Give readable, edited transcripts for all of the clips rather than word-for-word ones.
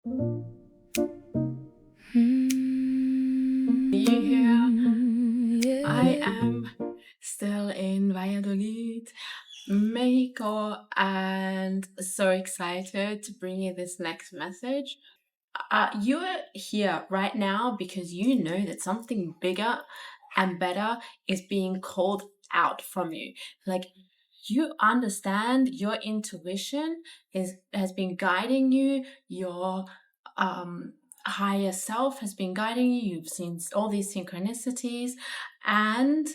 You here? I am still in Valladolid, Mexico, and so excited to bring you this next message. You're here right now because you know that something bigger and better is being called out from you. Like, you understand your intuition has been guiding you, your higher self has been guiding you, you've seen all these synchronicities, and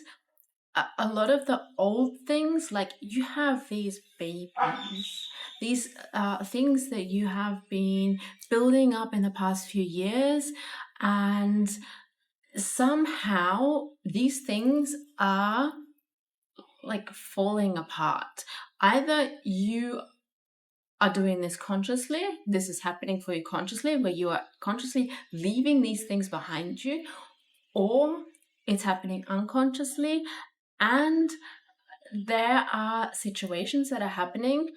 a lot of the old things, like you have these babies, these things that you have been building up in the past few years, and somehow these things are like falling apart. Either you are doing this consciously, this is happening for you consciously, where you are consciously leaving these things behind you, or it's happening unconsciously, and there are situations that are happening,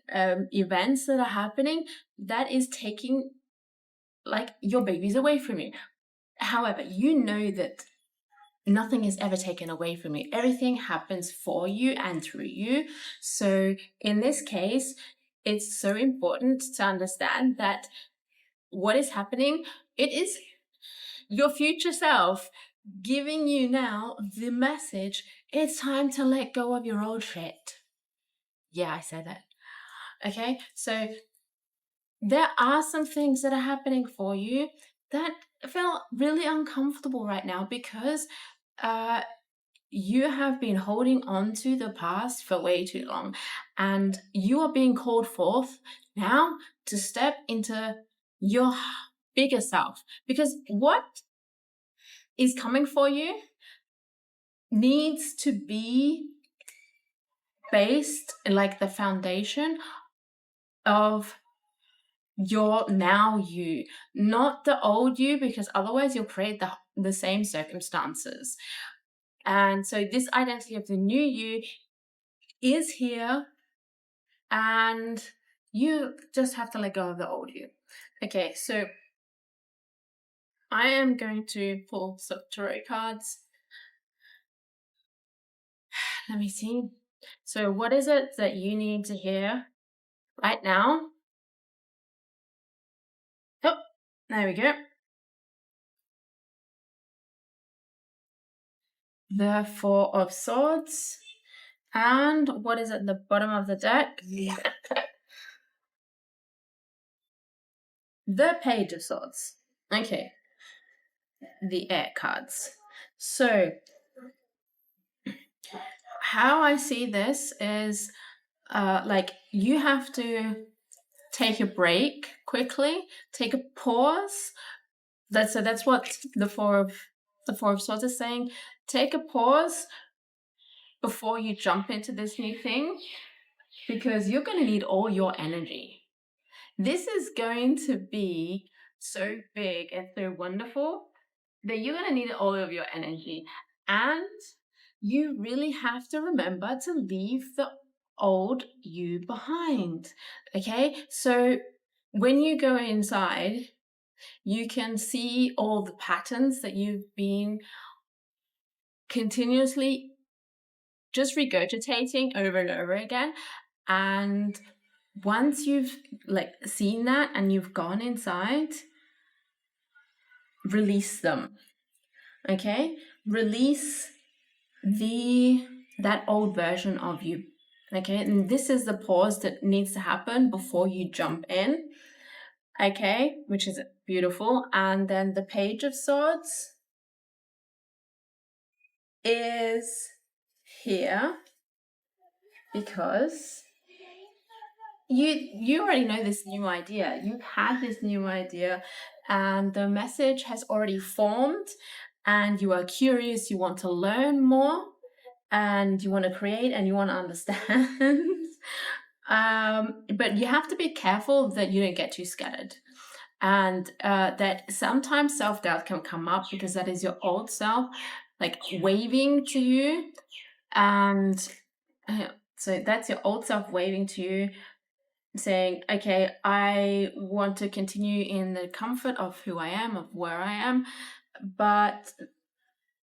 events that are happening, that is taking like your babies away from you. However, you know that nothing is ever taken away from you. Everything happens for you and through you. So in this case, it's so important to understand that what is happening, it is your future self giving you now the message, it's time to let go of your old shit. Yeah, I said that. Okay, so there are some things that are happening for you that feel really uncomfortable right now because you have been holding on to the past for way too long, and you are being called forth now to step into your bigger self, because what is coming for you needs to be based like the foundation of your now you, not the old you, because otherwise you'll create the same circumstances. And so this identity of the new you is here, and you just have to let go of the old you. Okay, so I am going to pull some tarot cards. Let me see. So what is it that you need to hear right now? Oh, there we go. The Four of Swords. And what is at the bottom of the deck? The Page of Swords. Okay. The air cards. So how I see this is like you have to take a break quickly, take a pause. That's what the Four of Swords is saying. Take a pause before you jump into this new thing, because you're going to need all your energy. This is going to be so big and so wonderful that you're going to need all of your energy. And you really have to remember to leave the old you behind. Okay? So when you go inside, you can see all the patterns that you've been continuously just regurgitating over and over again. And once you've like seen that and you've gone inside, release them. Okay? Release that old version of you. Okay? And this is the pause that needs to happen before you jump in. Okay? Which is beautiful. And then the Page of Swords is here because you already know this new idea. You've had this new idea and the message has already formed, and you are curious, you want to learn more, and you want to create, and you want to understand. But you have to be careful that you don't get too scattered. And that sometimes self-doubt can come up because that is your old self, like waving to you. And so that's your old self waving to you. saying, okay, I want to continue in the comfort of who I am, of where I am, but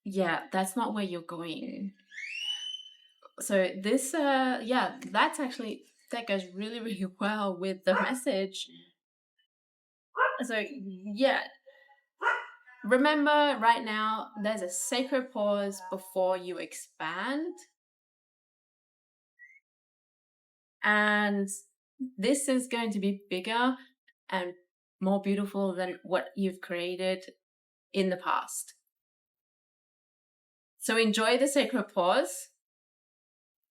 yeah, that's not where you're going. So this, that's actually, that goes really, really well with the message. So yeah, remember right now, there's a sacred pause before you expand. And this is going to be bigger and more beautiful than what you've created in the past. So enjoy the sacred pause.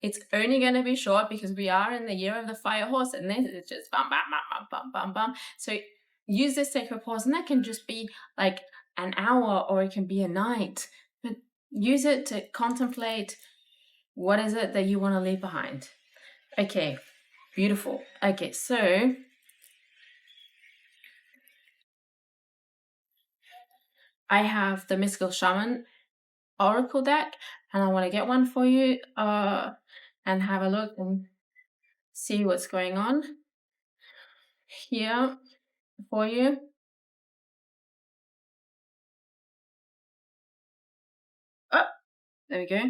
It's only going to be short because we are in the year of the fire horse, and this is just bum, bum, bum, bum, bum, bum. So use this sacred pause, and that can just be like an hour, or it can be a night. But use it to contemplate, what is it that you want to leave behind? Okay, beautiful. Okay, so I have the Mystical Shaman Oracle deck, and I want to get one for you and have a look and see what's going on here for you. Oh, there we go.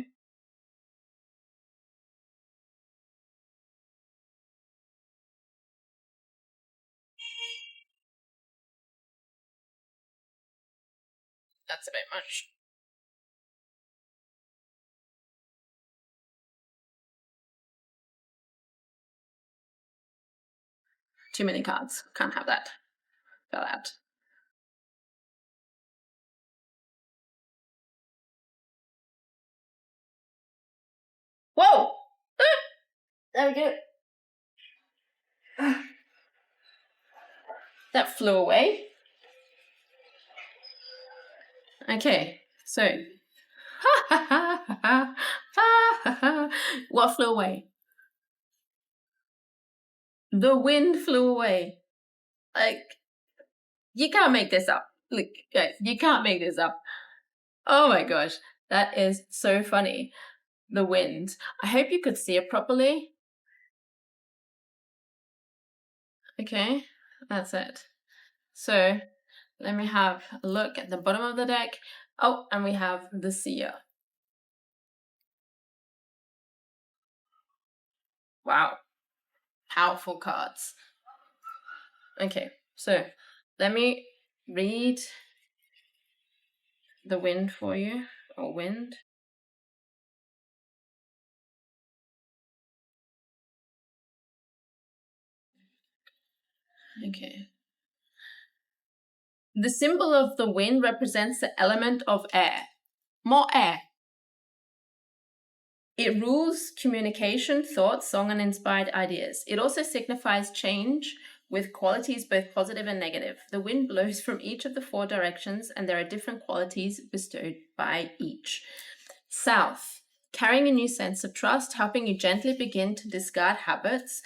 That's a bit much. Too many cards. Can't have that. Fell out. Whoa! There we go. That flew away. Okay, so what flew away? The wind flew away. Like, you can't make this up. Look, guys, you can't make this up. Oh my gosh, that is so funny. The wind. I hope you could see it properly. Okay, that's it. So let me have a look at the bottom of the deck. Oh, and we have the seer. Wow, powerful cards. Okay, so let me read the wind for you, or wind. Okay. The symbol of the wind represents the element of air. More air. It rules communication, thought, song, and inspired ideas. It also signifies change with qualities both positive and negative. The wind blows from each of the 4 directions, and there are different qualities bestowed by each. South, carrying a new sense of trust, helping you gently begin to discard habits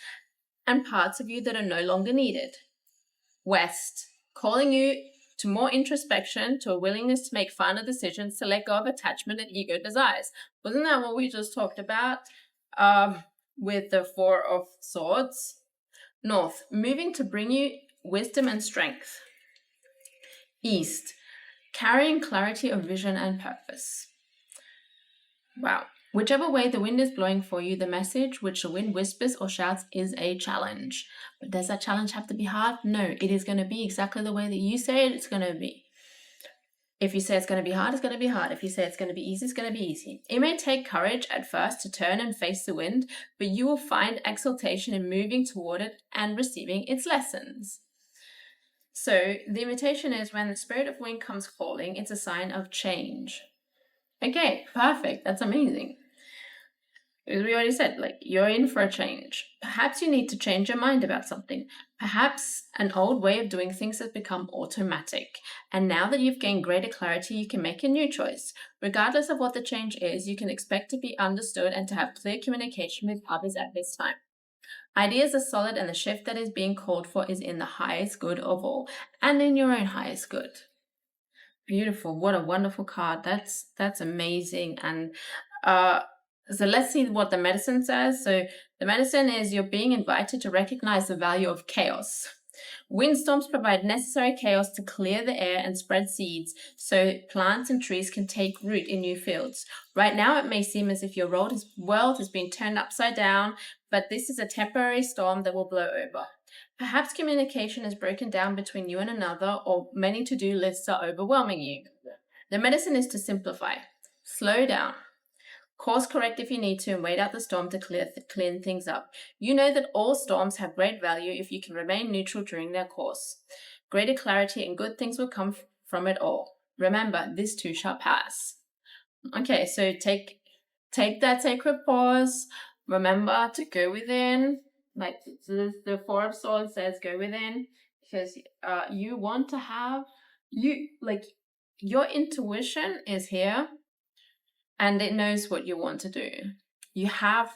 and parts of you that are no longer needed. West, calling you to more introspection, to a willingness to make final decisions, to let go of attachment and ego desires. Wasn't that what we just talked about with the 4 of Swords? North, moving to bring you wisdom and strength. East, carrying clarity of vision and purpose. Wow. Whichever way the wind is blowing for you, the message which the wind whispers or shouts is a challenge. But does that challenge have to be hard? No, it is going to be exactly the way that you say it, it's going to be. If you say it's going to be hard, it's going to be hard. If you say it's going to be easy, it's going to be easy. It may take courage at first to turn and face the wind, but you will find exaltation in moving toward it and receiving its lessons. So the invitation is, when the spirit of wind comes calling, it's a sign of change. Okay, perfect. That's amazing. As we already said, like, you're in for a change. Perhaps you need to change your mind about something. Perhaps an old way of doing things has become automatic. And now that you've gained greater clarity, you can make a new choice. Regardless of what the change is, you can expect to be understood and to have clear communication with others at this time. Ideas are solid, and the shift that is being called for is in the highest good of all, and in your own highest good. Beautiful. What a wonderful card. That's amazing. And So let's see what the medicine says. So the medicine is you're being invited to recognize the value of chaos. Windstorms provide necessary chaos to clear the air and spread seeds so plants and trees can take root in new fields. Right now, it may seem as if your world has been turned upside down, but this is a temporary storm that will blow over. Perhaps communication is broken down between you and another, or many to-do lists are overwhelming you. The medicine is to simplify, slow down, course correct if you need to, and wait out the storm to clean things up. You know that all storms have great value if you can remain neutral during their course. Greater clarity and good things will come from it all. Remember, this too shall pass. Okay, so take that sacred pause. Remember to go within. Like the Four of Swords says, go within, because you want to have your intuition is here. And it knows what you want to do. You have,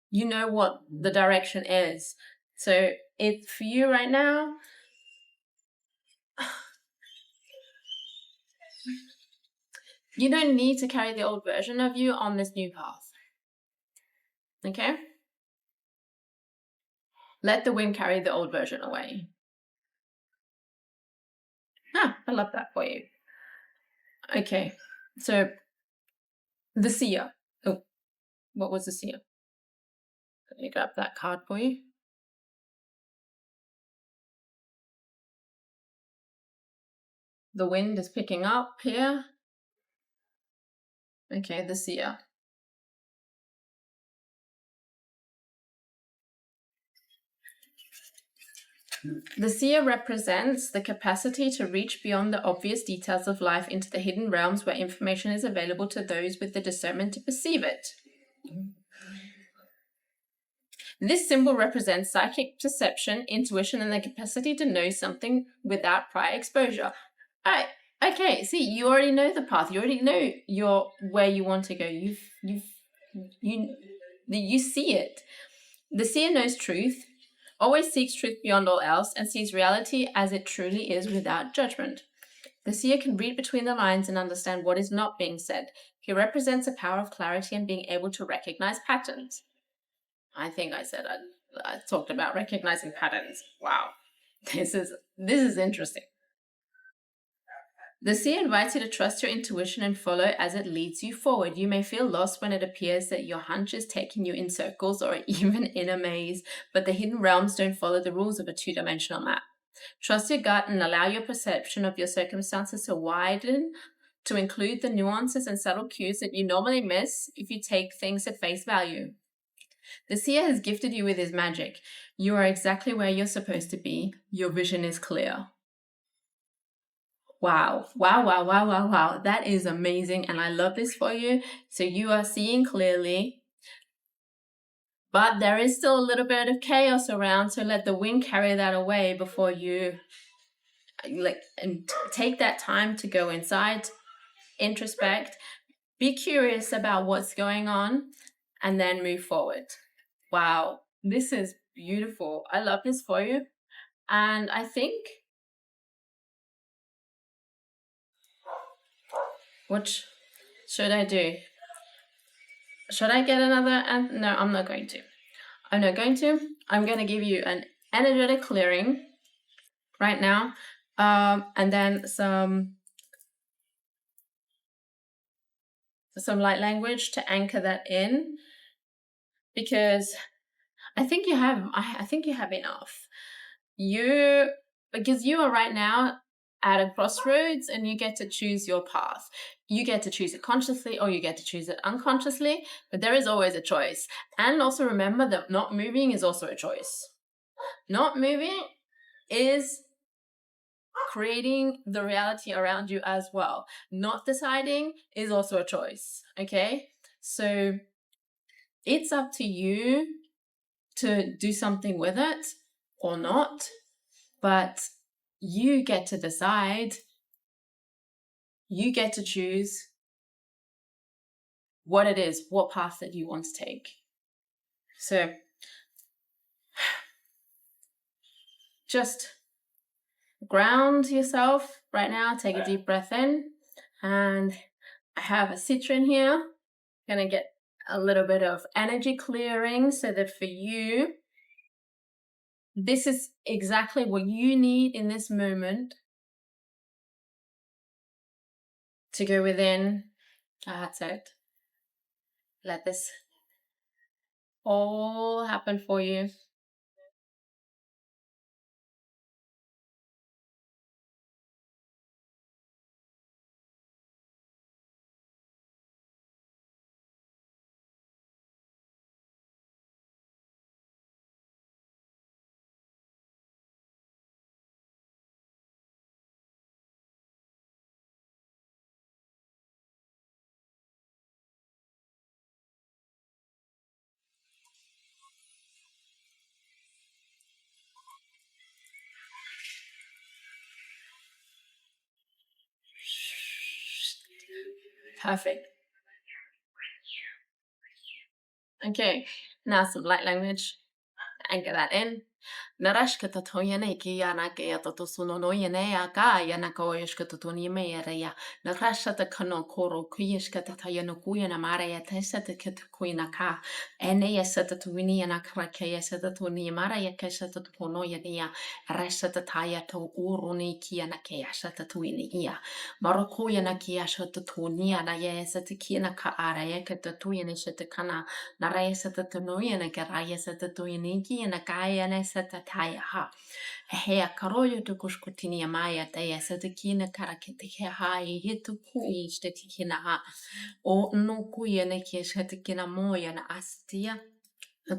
you know what the direction is. So it's for you right now. You don't need to carry the old version of you on this new path. Okay? Let the wind carry the old version away. I love that for you. Okay, so the seer. Oh, what was the seer? Let me grab that card for you. The wind is picking up here. Okay, the seer. The seer represents the capacity to reach beyond the obvious details of life into the hidden realms where information is available to those with the discernment to perceive it. This symbol represents psychic perception, intuition, and the capacity to know something without prior exposure. All right. Okay, see, you already know the path. You already know where you want to go. You see it. The seer knows truth, always seeks truth beyond all else, and sees reality as it truly is without judgment. The seer can read between the lines and understand what is not being said. He represents a power of clarity and being able to recognize patterns. I think I said I talked about recognizing patterns. Wow, this is interesting. The seer invites you to trust your intuition and follow as it leads you forward. You may feel lost when it appears that your hunch is taking you in circles or even in a maze, but the hidden realms don't follow the rules of a two-dimensional map. Trust your gut and allow your perception of your circumstances to widen to include the nuances and subtle cues that you normally miss if you take things at face value. The seer has gifted you with his magic. You are exactly where you're supposed to be. Your vision is clear. Wow. That is amazing. And I love this for you. So you are seeing clearly, but there is still a little bit of chaos around. So let the wind carry that away before you and take that time to go inside, introspect, be curious about what's going on, and then move forward. Wow. This is beautiful. I love this for you. And I think what should I do? Should I get another? No, I'm not going to. I'm not going to. I'm going to give you an energetic clearing right now, and then some light language to anchor that in, because I think you have enough. Because you are right now at a crossroads and you get to choose your path. You get to choose it consciously or you get to choose it unconsciously, but there is always a choice. And also remember that not moving is also a choice. Not moving is creating the reality around you as well. Not deciding is also a choice, okay? So it's up to you to do something with it or not, but you get to decide. You get to choose what it is, what path that you want to take. So just ground yourself right now. Take a deep breath in. And I have a citron here. Gonna get a little bit of energy clearing so that for you, this is exactly what you need in this moment to go within. That's it. Let this all happen for you. Perfect. Okay, now some light language. Anchor that in. Narashkata toyane ki yana ke to suno no yene aka yana ko yeshkata toni me ya narashata kano koro kuyeshkata tayano kuyana mara ya tesata kit kuina ka ene yasata tuini yana krake yasata toni mara ya kesata tono ya rashata taya to uruni ki yana ke yasata tuini ya maroko yana ki yasata toni yana yasata kina ka ara ya kata tuyene shata kana narayasata tono yana ke rayasata tuini ki yana kaya sata taya ha. Hea karoyo to kushkutini amaya taya sata kina karaketiha hitu kui shtekina ha. O no kuya ne kieshetikina moya na astia.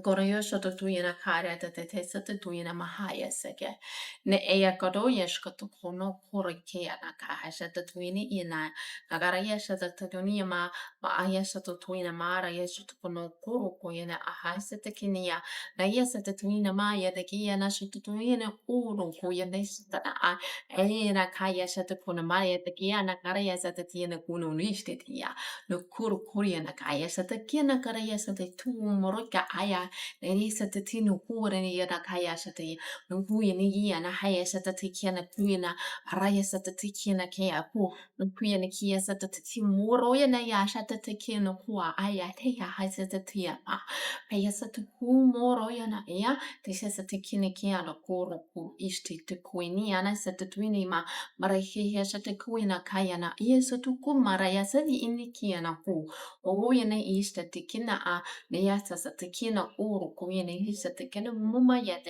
Koroyo shoto tuyena kare te sata tuyena mahaya seke. Ne ea karoya shkatu kono korikea na kahasha tuyeni ina. Nagara yesha tunia ma ayesha tuyena mara yesha kono koro koyena ahasa tekinia. Na yesa tuyena maya de kia na tuyena uro koyena stana a. Ena kaya shata kona maya de kia na kara yesa tuyena kuno nishte tia. No kuro koyena kaya shata kina kara yesa tu moroka aya. Nerisa tino kure ni yana kaya shati no kuya ni yana haya shata tikiana kuyana araya sata tikiana kaya ku no kuya ni kia sata timuro yana ya shata tikiana kuwa aya teya hasata tia paya sata kumoro yana ya tisha sata tikina kia no kuro ku ishti te kuini yana sata tuini ma marahi ya shata kuina kaya na yeso tu kumara ya sadi ini kia na ku o yana ishta tikina a ne ya sata tikina uru kuina hisa tekena muma ya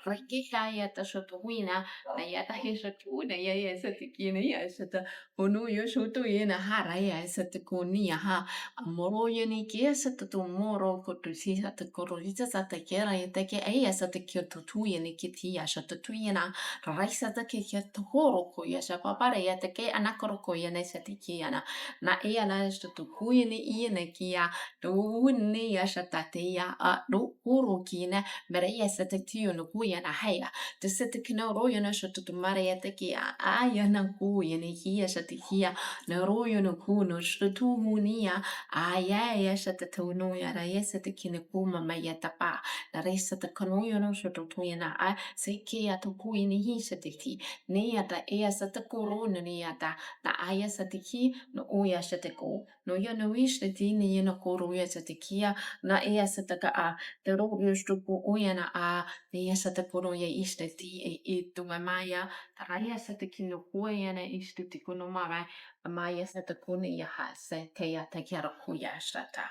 rakika ya tashotuina na ya tahishatuna ya satikina ya sata onu yo shoto yena hara ya satikunia ha amoro yeni kia satatu moro kotusi satakoro hisa satakera yeteke aya satakiotu tuyeni kitia shatatuina raisa take tohoro koya shapapara yeteke anakoro koya nesatikiana na ea na shatukuini iene kia Uni ya shatatea a no urukina mereya satatio no kuya na haya the setikino royo no shatutu maria tekia aya na kuya ni hiya shatikia na royo no kuno shatu munia aya ya shatatu no ya raya satikine kuma maya tapa na resa ta kanoyo no shatutu na a sekia to kuya ni hi shatiki ni ya ta ea satakuro ni ya ta na aya satiki no uya shateko no yo no wish the tini no koro ya satikia na ea sataka a te royo stupu uyana a ne ea satakoro ya ishte ti e tunga maya taraya satakino kuyana ishte tikuno mara maya satakuni ya hase te ya takiara kuya shata.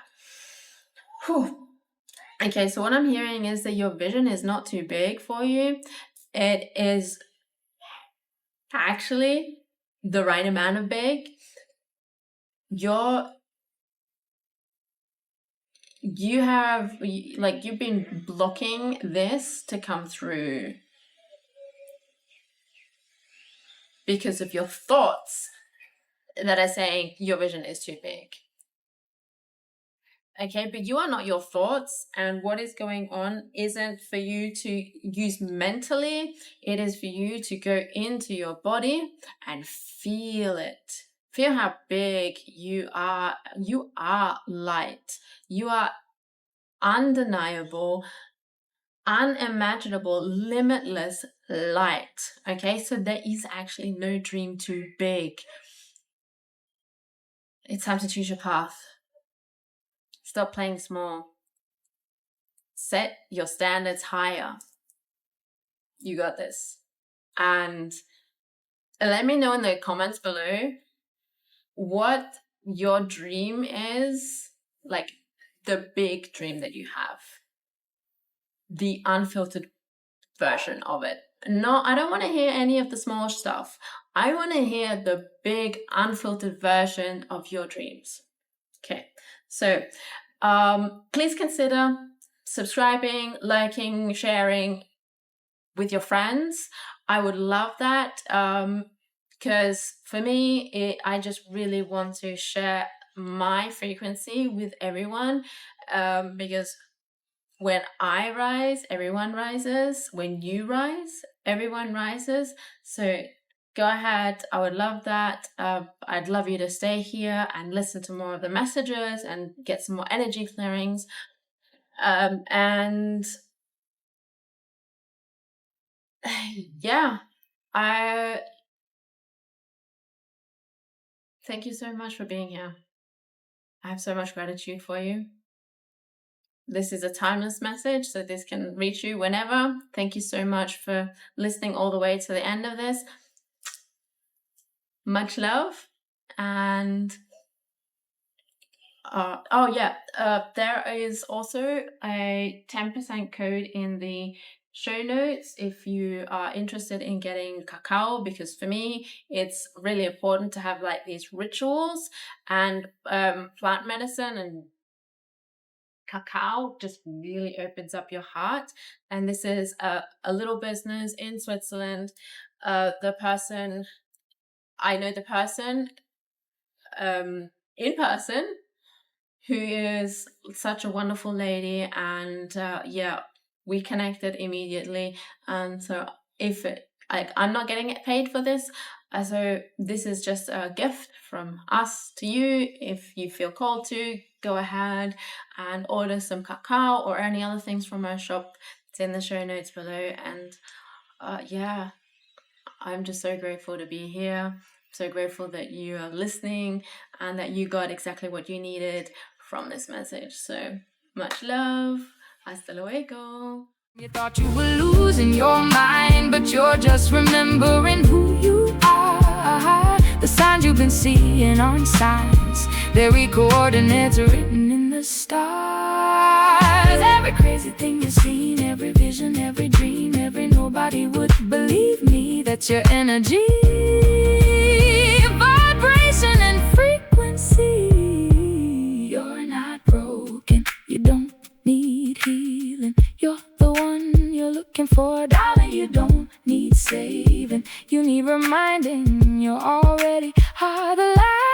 Okay, so what I'm hearing is that your vision is not too big for you. It is actually the right amount of big. You've been blocking this to come through because of your thoughts that are saying your vision is too big. Okay, but you are not your thoughts, and what is going on isn't for you to use mentally. It is for you to go into your body and feel it. Feel how big you are. You are light. You are undeniable, unimaginable, limitless light. Okay, so there is actually no dream too big. It's time to choose your path. Stop playing small. Set your standards higher. You got this. And let me know in the comments below what your dream is, like the big dream that you have. The unfiltered version of it. No, I don't want to hear any of the small stuff. I want to hear the big unfiltered version of your dreams. Okay, so please consider subscribing, liking, sharing with your friends. I would love that because for me, I just really want to share my frequency with everyone because when I rise, everyone rises. When you rise, everyone rises. So go ahead. I would love that. I'd love you to stay here and listen to more of the messages and get some more energy clearings. And yeah, I thank you so much for being here. I have so much gratitude for you. This is a timeless message, so this can reach you whenever. Thank you so much for listening all the way to the end of this. Much love. And there is also a 10% code in the show notes if you are interested in getting cacao, because for me it's really important to have like these rituals, and plant medicine and cacao just really opens up your heart. And this is a little business in Switzerland. I know the person in person, who is such a wonderful lady, and we connected immediately. And so I'm not getting paid for this, so this is just a gift from us to you. If you feel called to, go ahead and order some cacao or any other things from our shop. It's in the show notes below. And I'm just so grateful to be here. So grateful that you are listening and that you got exactly what you needed from this message. So much love. Hasta luego. You thought you were losing your mind, but you're just remembering who you are. The signs you've been seeing aren't signs, they're coordinates written in the stars. Every crazy thing you've seen, every vision, every dream, nobody would believe me. That's your energy, vibration and frequency. You're not broken, you don't need healing. You're the one you're looking for, darling. You don't need saving, you need reminding. You already are the light.